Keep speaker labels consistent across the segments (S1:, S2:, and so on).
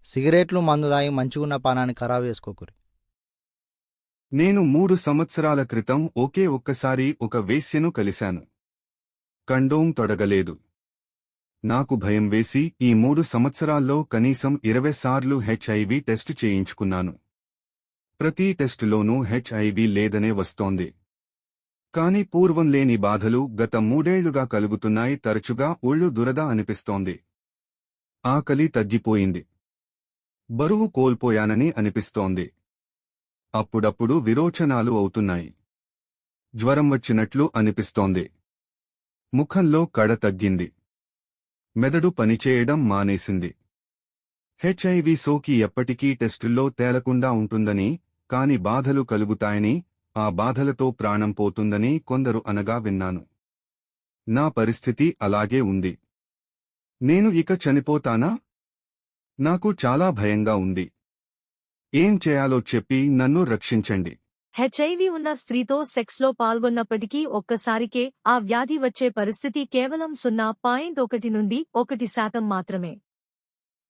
S1: సిగరెట్లు మందు దాగి మంచిగున్న పానాన్ని ఖరాబు చేసుకోకురి.
S2: నేను 3 సంవత్సరాల క్రితం ఒకే ఒక్కసారి ఒక వేశ్యను కలిశాను. కండోమ్ తొడగలేదు. నాకు భయం వేసి ఈ 3 సంవత్సరాల్లో కనీసం 20 సార్లు హెచ్ఐవి టెస్టు చేయించుకున్నాను. ప్రతి టెస్టులోనూ హెచ్ఐవి లేదనే వస్తోంది. కాని పూర్వం లేని బాధలు గత 3 ఏళ్లుగా కలుగుతున్నాయి. తరచుగా ఒళ్ళు దురద అనిపిస్తోంది. ఆకలి తగ్గిపోయింది. బరువు కోల్పోయానని అనిపిస్తోంది. అప్పుడప్పుడు విరోచనాలు అవుతున్నాయి. జ్వరం వచ్చినట్లు అనిపిస్తోంది. ముఖంలో కడ తగ్గింది. మెదడు పనిచేయడం మానేసింది. హెచ్ఐవి సోకి ఎప్పటికీ టెస్టుల్లో తేలకుండా ఉంటుందని, కాని బాధలు కలుగుతాయని, ఆ బాధలతో ప్రాణం పోతుందని కొందరు అనగా విన్నాను. నా పరిస్థితి అలాగే ఉంది. నేను ఇక చనిపోతానా? నాకు చాలా భయంగా ఉంది. ఏం చేయాలో చెప్పి నన్ను రక్షించండి.
S3: హెచ్ఐవి ఉన్న స్త్రీతో సెక్స్లో పాల్గొన్నప్పటికీ ఒక్కసారికే ఆ వ్యాధి వచ్చే పరిస్థితి కేవలం 0.1 నుండి 1% మాత్రమే.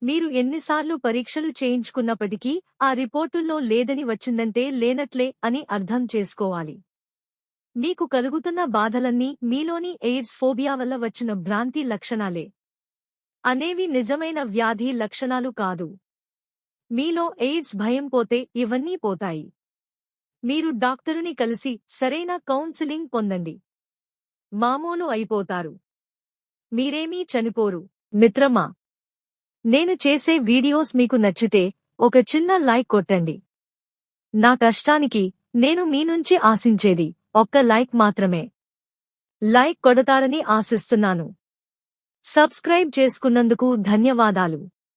S3: మీరు ఎన్నిసార్లు పరీక్షలు చేయించుకున్నప్పటికీ ఆ రిపోర్టుల్లో లేదని వచ్చిందంటే లేనట్లే అని అర్థం చేసుకోవాలి. మీకు కలుగుతున్న బాధలన్నీ మీలోని ఎయిడ్స్ ఫోబియా వల్ల వచ్చిన భ్రాంతి లక్షణాలే. అనేవి నిజమైన వ్యాధి లక్షణాలు కాదు. మీలో ఎయిడ్స్ భయం పోతే ఇవన్నీ పోతాయి. మీరు డాక్టరుని కలిసి సరైన కౌన్సిలింగ్ పొందండి. మామూలు అయిపోతారు. మీరేమీ చనిపోరు. మిత్రమా, నేను చేసే వీడియోస్ మీకు నచ్చితే ఒక చిన్న లైక్ కొట్టండి. నా కష్టానికి నేను మీ నుంచి ఆశించేది ఒక్క లైక్ మాత్రమే. లైక్ కొడతారని ఆశిస్తున్నాను. సబ్స్క్రైబ్ చేసుకున్నందుకు ధన్యవాదాలు.